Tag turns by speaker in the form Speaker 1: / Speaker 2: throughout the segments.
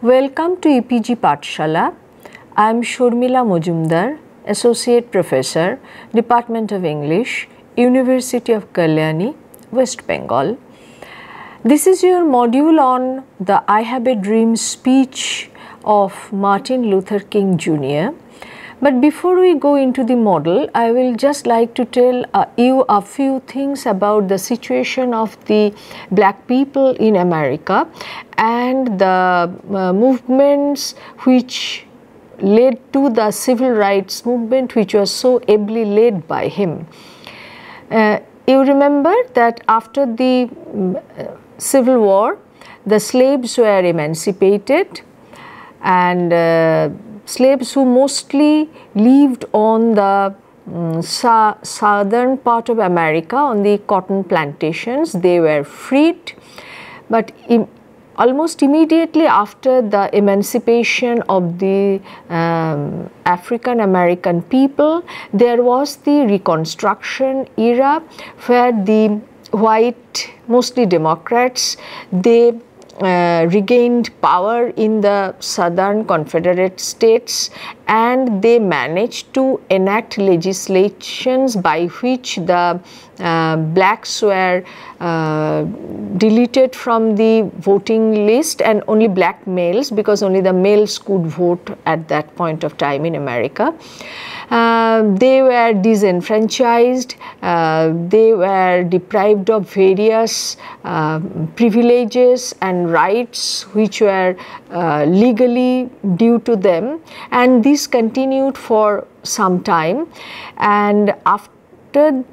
Speaker 1: Welcome to EPG Pathshala. I am Shurmila Mojumdar, Associate Professor, Department of English, University of Kalyani, West Bengal. This is your module on the I Have a Dream speech of Martin Luther King Jr. But before we go into the model, I will just like to tell you a few things about the situation of the black people in America and the movements which led to the civil rights movement, which was so ably led by him. You remember that after the Civil War, the slaves were emancipated, and slaves who mostly lived on the southern part of America on the cotton plantations, they were freed. But almost immediately after the emancipation of the African American people, there was the Reconstruction era where the white, mostly Democrats, they regained power in the southern Confederate states, and they managed to enact legislations by which the blacks were deleted from the voting list, and only black males, because only the males could vote at that point of time in America. They were disenfranchised, they were deprived of various privileges and rights which were legally due to them, and this continued for some time. And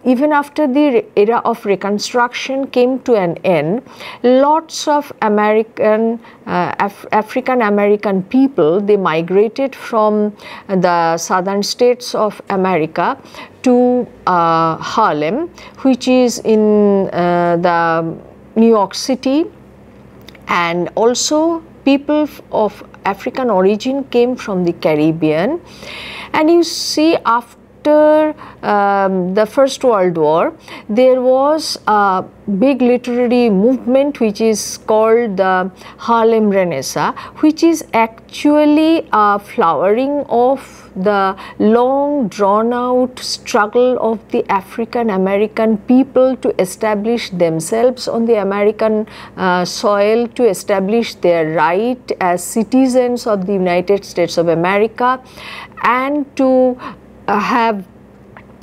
Speaker 1: even after the era of Reconstruction came to an end, lots of African American people, they migrated from the southern states of America to Harlem, which is in the New York City, and also people of African origin came from the Caribbean. And you see, after the First World War, there was a big literary movement which is called the Harlem Renaissance, which is actually a flowering of the long drawn out struggle of the African American people to establish themselves on the American soil, to establish their right as citizens of the United States of America, and to have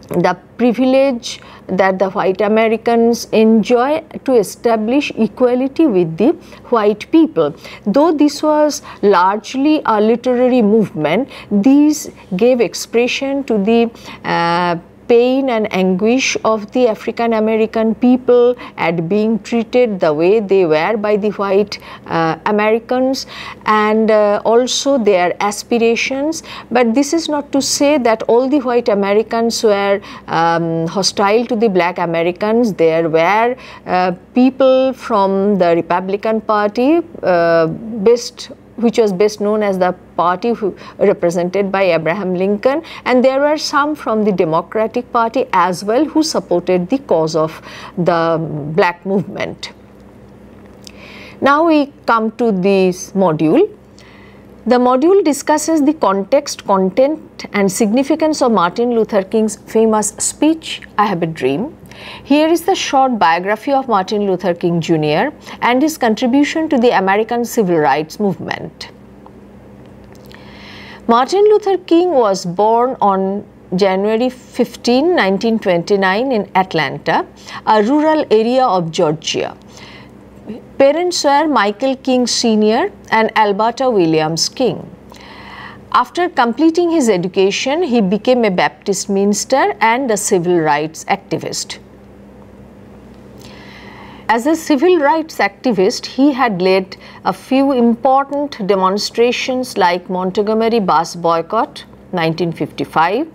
Speaker 1: the privilege that the white Americans enjoy to establish equality with the white people. Though this was largely a literary movement, these gave expression to the pain and anguish of the African American people at being treated the way they were by the white Americans, and also their aspirations. But this is not to say that all the white Americans were hostile to the black Americans. There were people from the Republican Party, which was best known as the party represented by Abraham Lincoln, and there were some from the Democratic Party as well who supported the cause of the black movement. Now we come to this module. The module discusses the context, content and significance of Martin Luther King's famous speech, I Have a Dream. Here is the short biography of Martin Luther King Jr. and his contribution to the American civil rights movement. Martin Luther King was born on January 15, 1929 in Atlanta, a rural area of Georgia. Parents were Michael King Sr. and Alberta Williams King. After completing his education, he became a Baptist minister and a civil rights activist. As a civil rights activist, he had led a few important demonstrations like Montgomery bus boycott, 1955.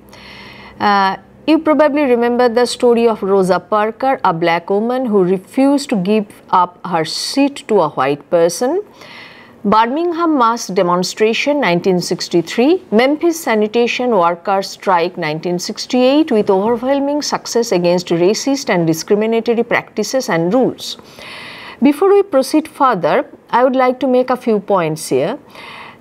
Speaker 1: You probably remember the story of Rosa Parker, a black woman who refused to give up her seat to a white person. Birmingham mass demonstration 1963, Memphis sanitation workers strike 1968 with overwhelming success against racist and discriminatory practices and rules. Before we proceed further, I would like to make a few points here.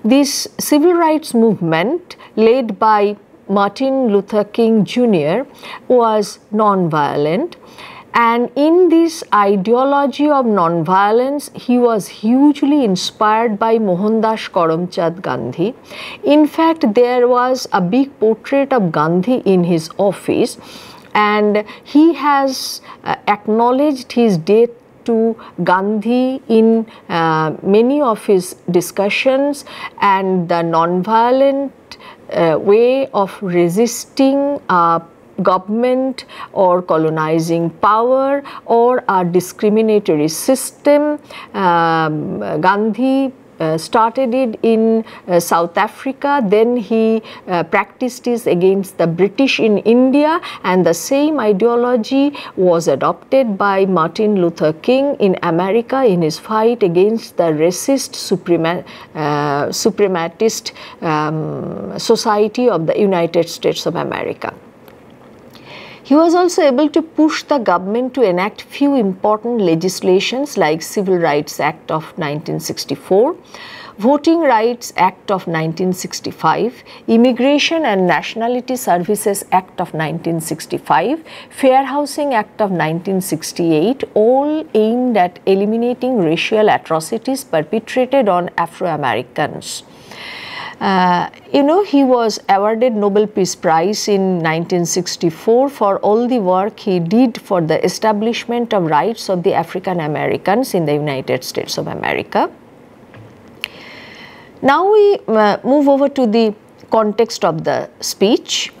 Speaker 1: This civil rights movement led by Martin Luther King Jr. was non-violent, and in this ideology of non-violence, he was hugely inspired by Mohandas Karamchand Gandhi. In fact, there was a big portrait of Gandhi in his office, and he has acknowledged his death to Gandhi in many of his discussions, and the non-violent way of resisting government or colonizing power or a discriminatory system. Gandhi started it in South Africa, then he practiced it against the British in India, and the same ideology was adopted by Martin Luther King in America in his fight against the racist suprematist society of the United States of America. He was also able to push the government to enact few important legislations like Civil Rights Act of 1964, Voting Rights Act of 1965, Immigration and Nationality Services Act of 1965, Fair Housing Act of 1968, all aimed at eliminating racial atrocities perpetrated on Afro-Americans. He was awarded Nobel Peace Prize in 1964 for all the work he did for the establishment of rights of the African Americans in the United States of America. Now we move over to the context of the speech.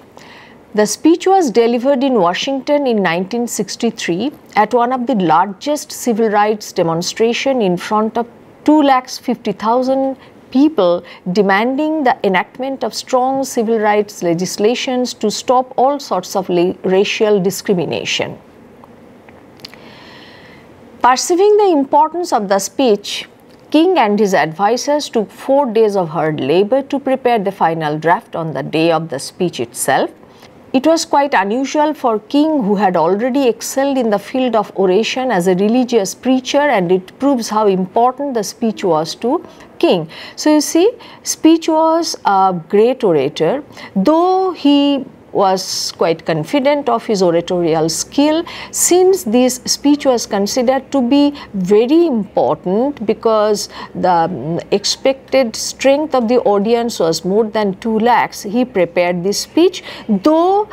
Speaker 1: The speech was delivered in Washington in 1963 at one of the largest civil rights demonstrations in front of 250,000 people, demanding the enactment of strong civil rights legislations to stop all sorts of racial discrimination. Perceiving the importance of the speech, King and his advisors took 4 days of hard labor to prepare the final draft on the day of the speech itself. It was quite unusual for King, who had already excelled in the field of oration as a religious preacher, and it proves how important the speech was to King. So you see, speech was a great orator, though he was quite confident of his oratorial skill, since this speech was considered to be very important because the expected strength of the audience was more than 2 lakhs. He prepared this speech, though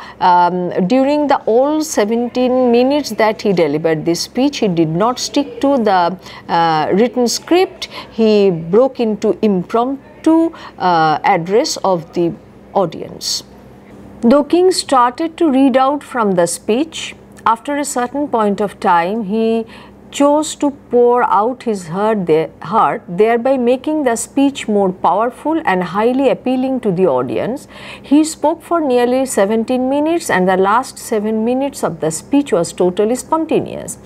Speaker 1: during the all 17 minutes that he delivered this speech, he did not stick to the written script. He broke into impromptu address of the audience. Though King started to read out from the speech, after a certain point of time he chose to pour out his heart, thereby making the speech more powerful and highly appealing to the audience. He spoke for nearly 17 minutes, and the last 7 minutes of the speech was totally spontaneous.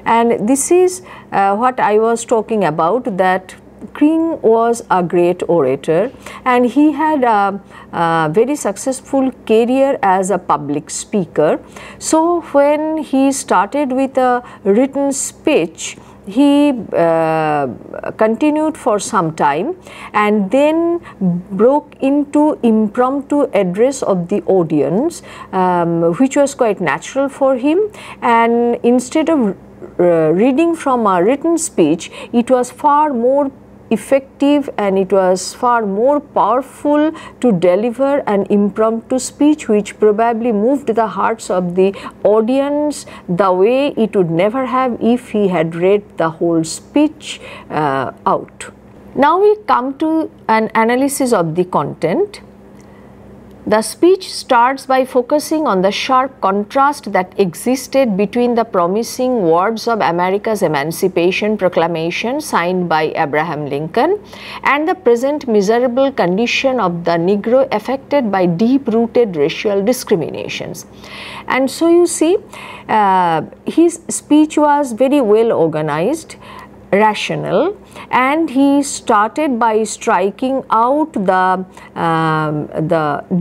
Speaker 1: And this is what I was talking about, that King was a great orator, and he had a very successful career as a public speaker. So when he started with a written speech, he continued for some time and then broke into impromptu address of the audience, which was quite natural for him. And instead of reading from a written speech, it was far more effective and it was far more powerful to deliver an impromptu speech, which probably moved the hearts of the audience the way it would never have if he had read the whole speech out. Now we come to an analysis of the content. The speech starts by focusing on the sharp contrast that existed between the promising words of America's Emancipation Proclamation signed by Abraham Lincoln and the present miserable condition of the Negro affected by deep-rooted racial discriminations. And so you see, his speech was very well organized. rational, and he started by striking out the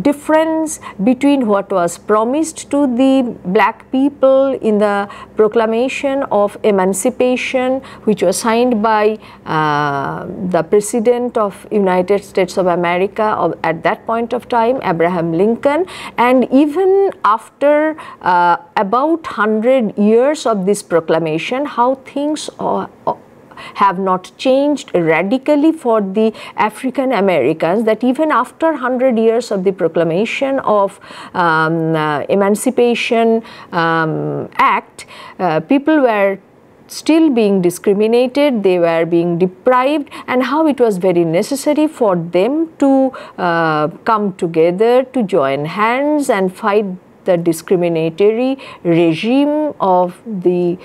Speaker 1: difference between what was promised to the black people in the proclamation of emancipation, which was signed by the President of United States of America at that point of time, Abraham Lincoln, and even after about 100 years of this proclamation, how things have not changed radically for the African Americans, that even after 100 years of the proclamation of Emancipation Act, people were still being discriminated, they were being deprived, and how it was very necessary for them to come together, to join hands and fight the discriminatory regime of the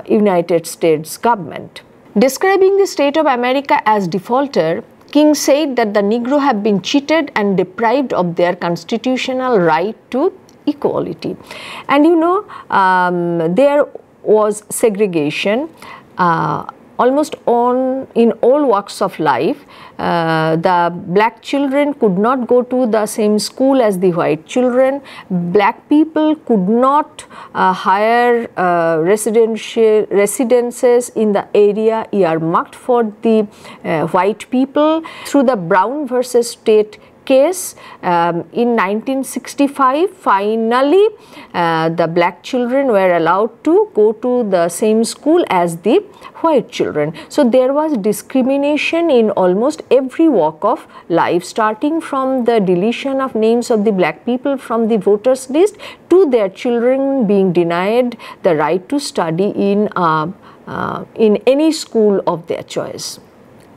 Speaker 1: United States government. Describing the state of America as defaulter, King said that the Negro have been cheated and deprived of their constitutional right to equality. And you know, there was segregation almost in all walks of life. The black children could not go to the same school as the white children. Black people could not hire residences in the area earmarked for the white people. Through the Brown versus State case in 1965, finally the black children were allowed to go to the same school as the white children. So there was discrimination in almost every walk of life, starting from the deletion of names of the black people from the voters list to their children being denied the right to study in any school of their choice.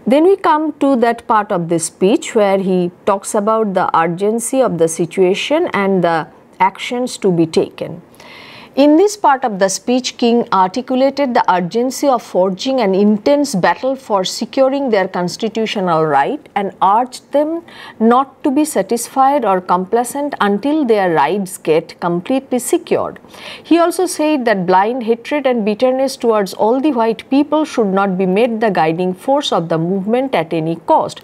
Speaker 1: Then we come to that part of the speech where he talks about the urgency of the situation and the actions to be taken. In this part of the speech, King articulated the urgency of forging an intense battle for securing their constitutional right and urged them not to be satisfied or complacent until their rights get completely secured. He also said that blind hatred and bitterness towards all the white people should not be made the guiding force of the movement at any cost.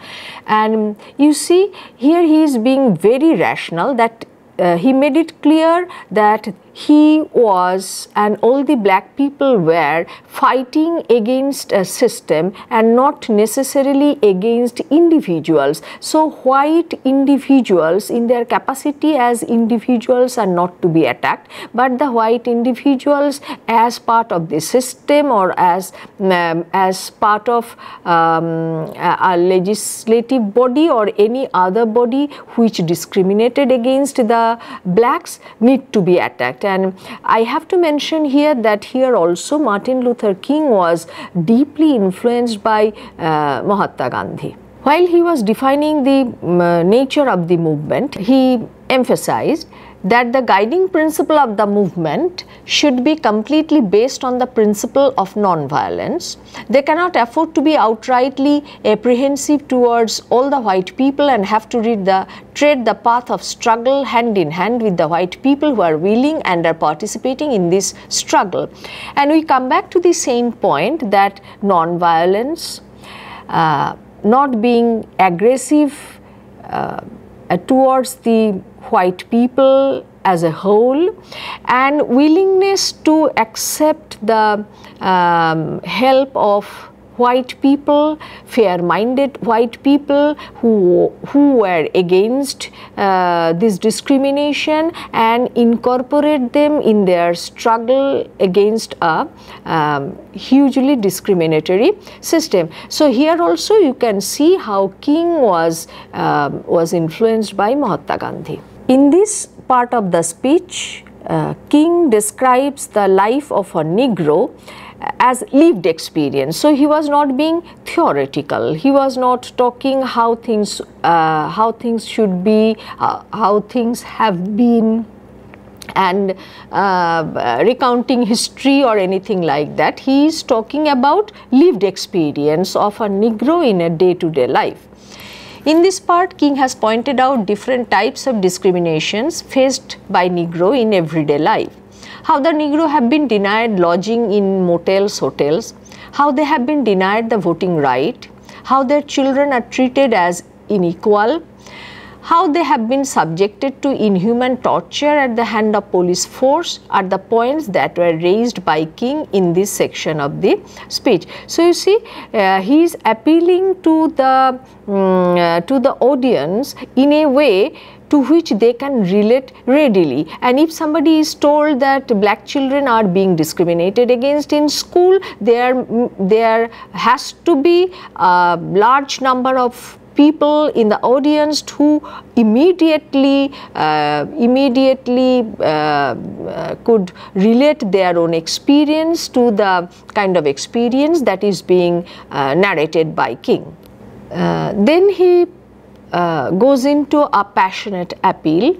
Speaker 1: And you see, here he is being very rational, that he made it clear that he was and all the black people were fighting against a system and not necessarily against individuals. So white individuals in their capacity as individuals are not to be attacked, but the white individuals as part of the system or as part of a legislative body or any other body which discriminated against the blacks need to be attacked. And I have to mention here that here also Martin Luther King was deeply influenced by Mahatma Gandhi. While he was defining the nature of the movement, he emphasized that the guiding principle of the movement should be completely based on the principle of non-violence. They cannot afford to be outrightly apprehensive towards all the white people and have to tread the path of struggle hand in hand with the white people who are willing and are participating in this struggle. And we come back to the same point that non-violence, not being aggressive towards the white people as a whole, and willingness to accept the help of white people, fair-minded white people who were against this discrimination and incorporate them in their struggle against a hugely discriminatory system. So here also you can see how King was influenced by Mahatma Gandhi. In this part of the speech, King describes the life of a Negro as lived experience. So he was not being theoretical. He was not talking how things should be, how things have been, and recounting history or anything like that. He is talking about lived experience of a Negro in a day-to-day life. In this part, King has pointed out different types of discriminations faced by Negro in everyday life. How the Negro have been denied lodging in motels, hotels, how they have been denied the voting right, how their children are treated as unequal, how they have been subjected to inhuman torture at the hand of police force are the points that were raised by King in this section of the speech. So, you see, he is appealing to the audience in a way to which they can relate readily. And if somebody is told that black children are being discriminated against in school, there has to be a large number of people in the audience who immediately could relate their own experience to the kind of experience that is being narrated by King. Then he goes into a passionate appeal.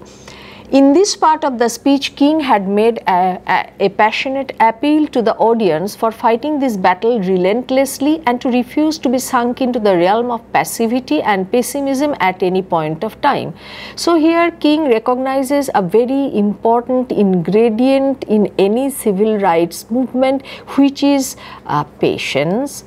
Speaker 1: In this part of the speech, King had made a passionate appeal to the audience for fighting this battle relentlessly and to refuse to be sunk into the realm of passivity and pessimism at any point of time. So, here King recognizes a very important ingredient in any civil rights movement, which is patience,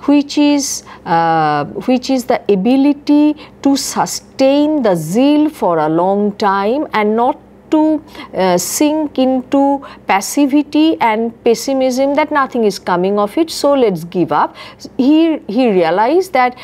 Speaker 1: which is the ability to sustain the zeal for a long time and not to sink into passivity and pessimism that nothing is coming of it, so let us give up. He realized that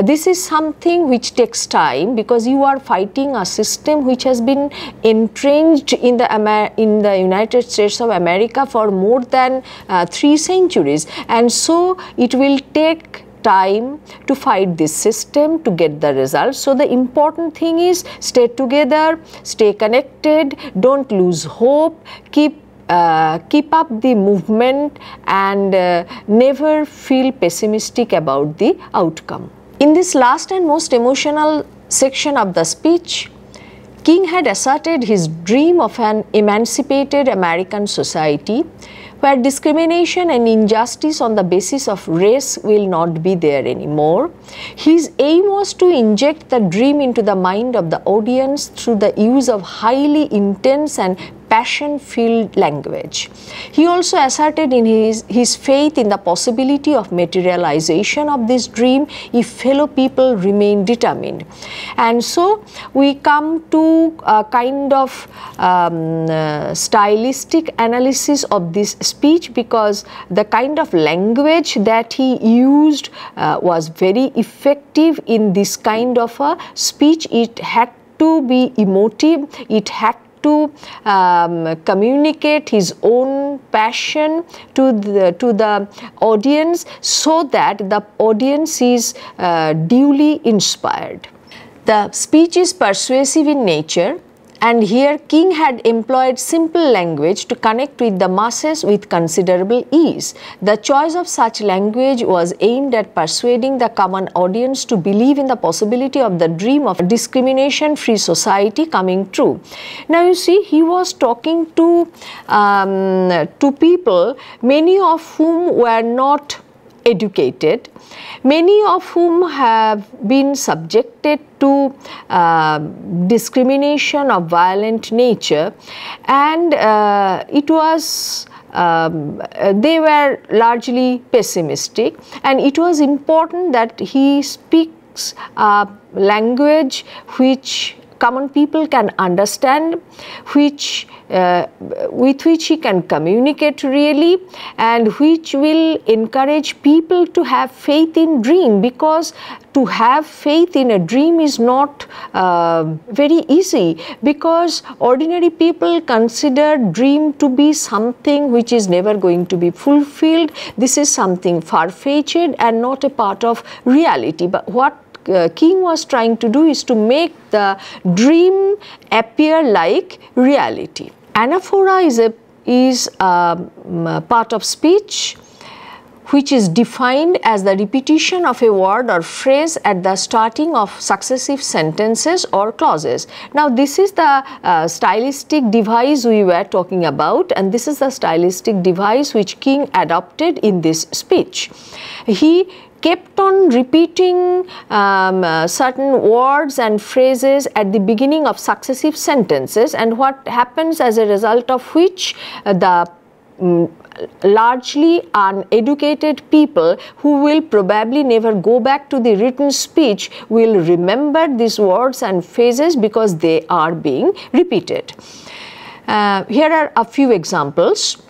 Speaker 1: this is something which takes time, because you are fighting a system which has been entrenched in the United States of America for more than 3 centuries, and so it will take time to fight this system to get the results. So, the important thing is stay together, stay connected, don't lose hope, keep up the movement and never feel pessimistic about the outcome. In this last and most emotional section of the speech, King had asserted his dream of an emancipated American society where discrimination and injustice on the basis of race will not be there anymore. His aim was to inject the dream into the mind of the audience through the use of highly intense and passion-filled language. He also asserted in his faith in the possibility of materialization of this dream if fellow people remain determined. And so we come to a kind of stylistic analysis of this speech, because the kind of language that he used was very effective in this kind of a speech. It had to be emotive, it had to communicate his own passion to the audience, so that the audience is duly inspired. The speech is persuasive in nature, and here King had employed simple language to connect with the masses with considerable ease. The choice of such language was aimed at persuading the common audience to believe in the possibility of the dream of a discrimination-free society coming true. Now, you see, he was talking to people, many of whom were not educated, many of whom have been subjected to discrimination of violent nature, and it was they were largely pessimistic, and it was important that he speaks language which common people can understand, with which he can communicate really, and which will encourage people to have faith in dream, because to have faith in a dream is not very easy, because ordinary people consider dream to be something which is never going to be fulfilled. This is something far-fetched and not a part of reality. But what King was trying to do is to make the dream appear like reality. Anaphora is a part of speech which is defined as the repetition of a word or phrase at the starting of successive sentences or clauses. Now, this is the stylistic device we were talking about, and this is the stylistic device which King adopted in this speech. He kept on repeating certain words and phrases at the beginning of successive sentences, and what happens as a result of which the largely uneducated people who will probably never go back to the written speech will remember these words and phrases because they are being repeated. Here are a few examples.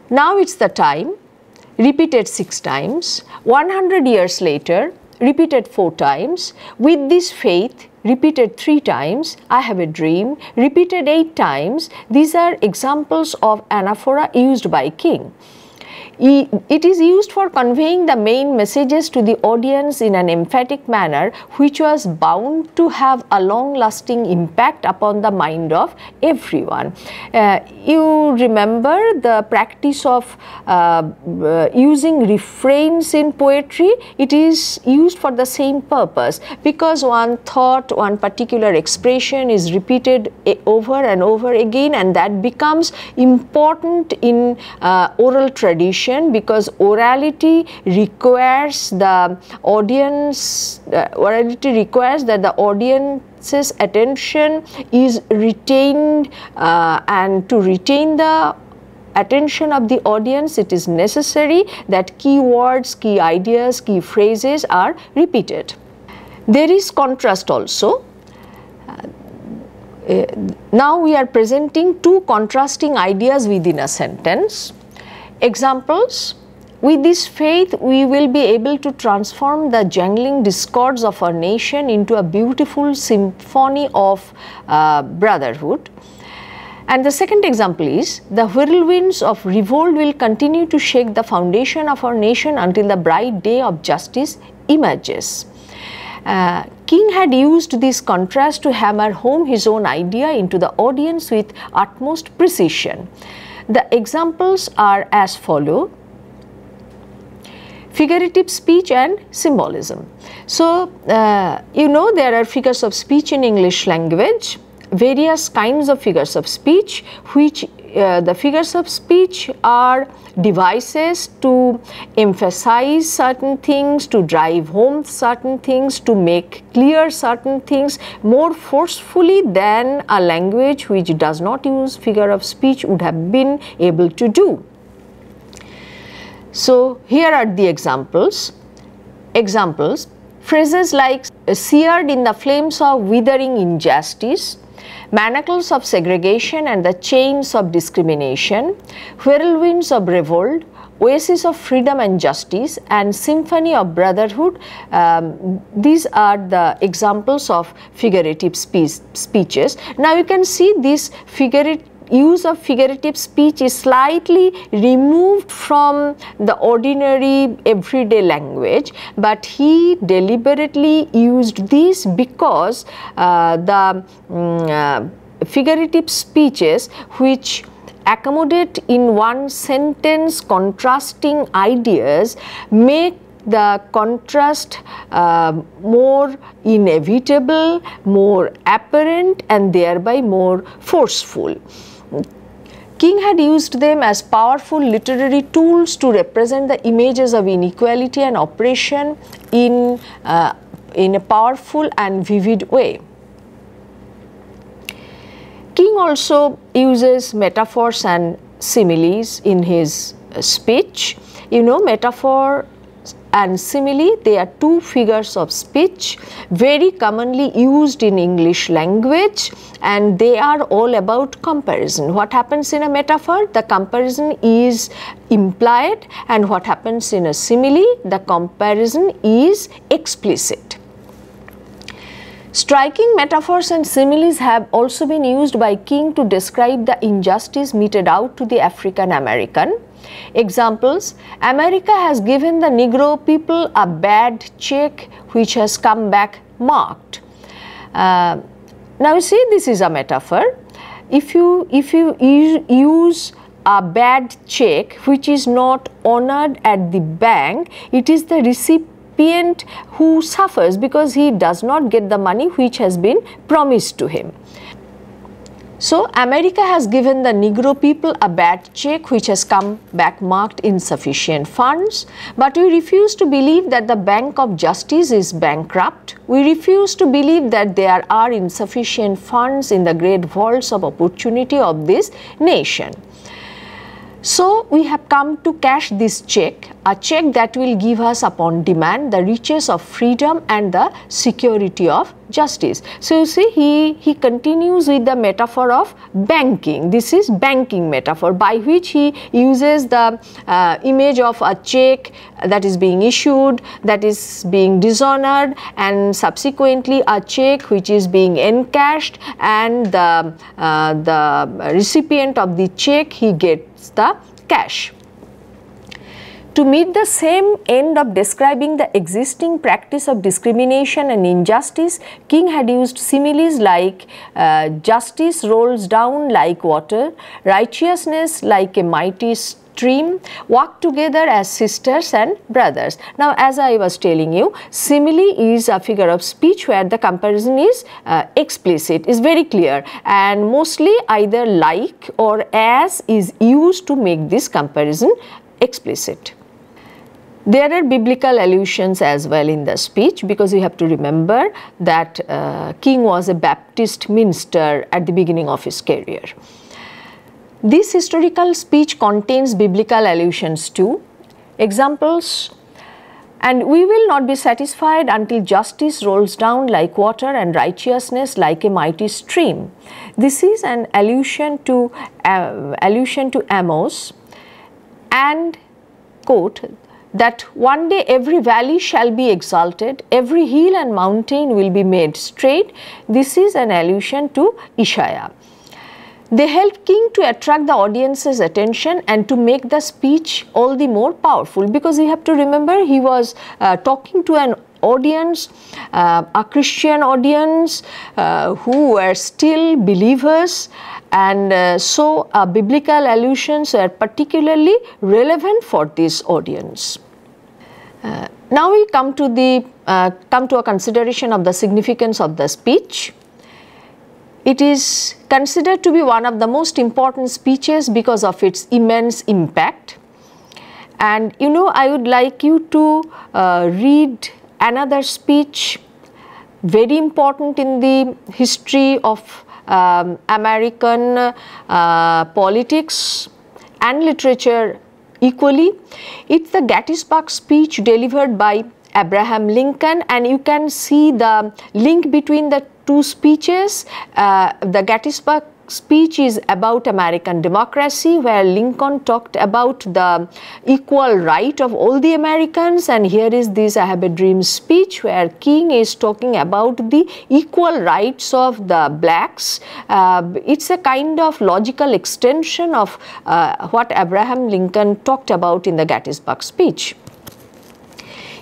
Speaker 1: Now it's the time, repeated 6 times. 100 years later, repeated 4 times. With this faith, repeated 3 times. I have a dream, repeated 8 times. These are examples of anaphora used by King. It is used for conveying the main messages to the audience in an emphatic manner, which was bound to have a long-lasting impact upon the mind of everyone. You remember the practice of using refrains in poetry? It is used for the same purpose, because one thought, one particular expression is repeated over and over again, and that becomes important in oral tradition, because orality requires the audience, that the audience's attention is retained, and to retain the attention of the audience, it is necessary that key words, key ideas, key phrases are repeated. There is contrast also. Now we are presenting 2 contrasting ideas within a sentence. Examples: with this faith, we will be able to transform the jangling discords of our nation into a beautiful symphony of brotherhood. And the second example is, the whirlwinds of revolt will continue to shake the foundation of our nation until the bright day of justice emerges. King had used this contrast to hammer home his own idea into the audience with utmost precision. The examples are as follow: figurative speech and symbolism. So, you know, there are figures of speech in English language, various kinds of figures of speech, which the figures of speech are devices to emphasize certain things, to drive home certain things, to make clear certain things more forcefully than a language which does not use figure of speech would have been able to do. So, here are the examples. Phrases like seared in the flames of withering injustice, manacles of segregation and the chains of discrimination, whirlwinds of revolt, oasis of freedom and justice, and symphony of brotherhood. These are the examples of figurative speeches. Now you can see this use of figurative speech is slightly removed from the ordinary everyday language, but he deliberately used this because the figurative speeches which accommodate in one sentence contrasting ideas make the contrast more inevitable, more apparent, and thereby more forceful. King had used them as powerful literary tools to represent the images of inequality and oppression in a powerful and vivid way. King also uses metaphors and similes in his speech. You know, metaphor and simile, they are 2 figures of speech very commonly used in English language, and they are all about comparison. What happens in a metaphor? The comparison is implied, and what happens in a simile? The comparison is explicit. Striking metaphors and similes have also been used by King to describe the injustice meted out to the African American. Examples: America has given the Negro people a bad check which has come back marked. Now you see, this is a metaphor. If you use a bad check which is not honored at the bank, it is the recipient who suffers because he does not get the money which has been promised to him. So, America has given the Negro people a bad check which has come back marked insufficient funds, but we refuse to believe that the Bank of Justice is bankrupt. We refuse to believe that there are insufficient funds in the great vaults of opportunity of this nation. So we have come to cash this check, a check that will give us upon demand the riches of freedom and the security of justice. So you see, he continues with the metaphor of banking. This is banking metaphor, by which he uses the image of a check that is being issued, that is being dishonored, and subsequently a check which is being encashed, and the recipient of the check, he gets the cash. To meet the same end of describing the existing practice of discrimination and injustice, King had used similes like justice rolls down like water, righteousness like a mighty stream, work together as sisters and brothers. Now, as I was telling you, simile is a figure of speech where the comparison is explicit, is very clear, and mostly either like or as is used to make this comparison explicit. There are biblical allusions as well in the speech, because you have to remember that King was a Baptist minister at the beginning of his career. This historical speech contains biblical allusions too. Examples: and we will not be satisfied until justice rolls down like water and righteousness like a mighty stream. This is an allusion to Amos, and quote, that one day every valley shall be exalted, every hill and mountain will be made straight. This is an allusion to Isaiah. They helped King to attract the audience's attention and to make the speech all the more powerful, because you have to remember he was talking to an audience, a Christian audience who were still believers, and so biblical allusions are particularly relevant for this audience. Now we come to a consideration of the significance of the speech. It is considered to be one of the most important speeches because of its immense impact. And you know, I would like you to read another speech, very important in the history of American politics and literature equally. It's the Gettysburg speech delivered by Abraham Lincoln, and you can see the link between the two speeches. The Gettysburg speech is about American democracy, where Lincoln talked about the equal right of all the Americans, and here is this I Have a Dream speech where King is talking about the equal rights of the blacks. It's a kind of logical extension of what Abraham Lincoln talked about in the Gettysburg speech.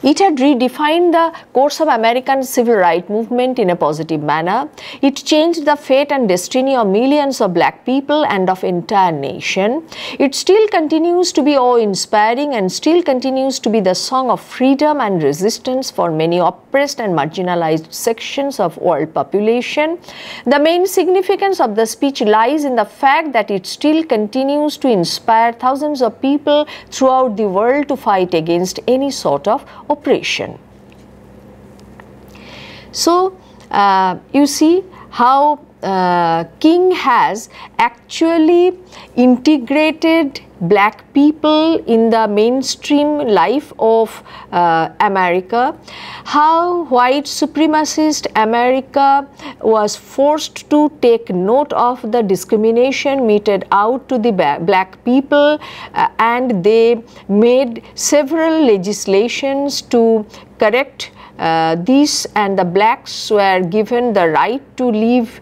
Speaker 1: It had redefined the course of American civil rights movement in a positive manner. It changed the fate and destiny of millions of black people and of entire nation. It still continues to be awe-inspiring and still continues to be the song of freedom and resistance for many oppressed and marginalized sections of world population. The main significance of the speech lies in the fact that it still continues to inspire thousands of people throughout the world to fight against any sort of oppression. So, you see how King has actually integrated black people in the mainstream life of America, how white supremacist America was forced to take note of the discrimination meted out to the black people, and they made several legislations to correct this, and the blacks were given the right to live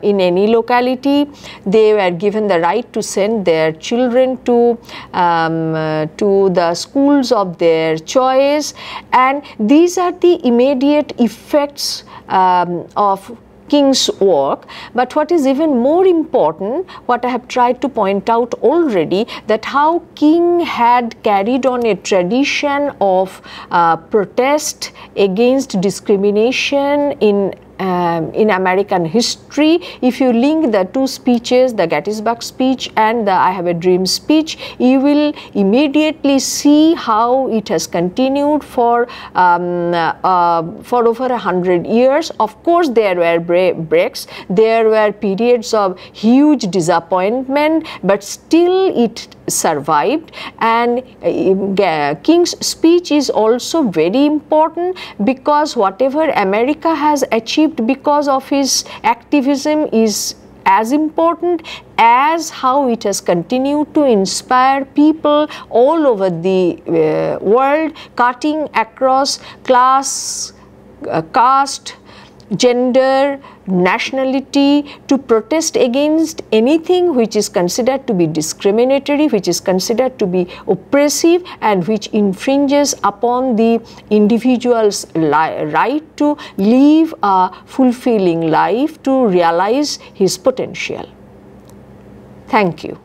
Speaker 1: in any locality. They were given the right to send their children to the schools of their choice, and these are the immediate effects of King's work. But what is even more important, what I have tried to point out already, that how King had carried on a tradition of protest against discrimination in in American history. If you link the two speeches, the Gettysburg speech and the I Have a Dream speech, you will immediately see how it has continued for over 100 years. Of course, there were breaks, there were periods of huge disappointment, but still it survived. And King's speech is also very important, because whatever America has achieved because of his activism is as important as how it has continued to inspire people all over the world, cutting across class, caste, gender, nationality, to protest against anything which is considered to be discriminatory, which is considered to be oppressive, and which infringes upon the individual's right to live a fulfilling life, to realize his potential. Thank you.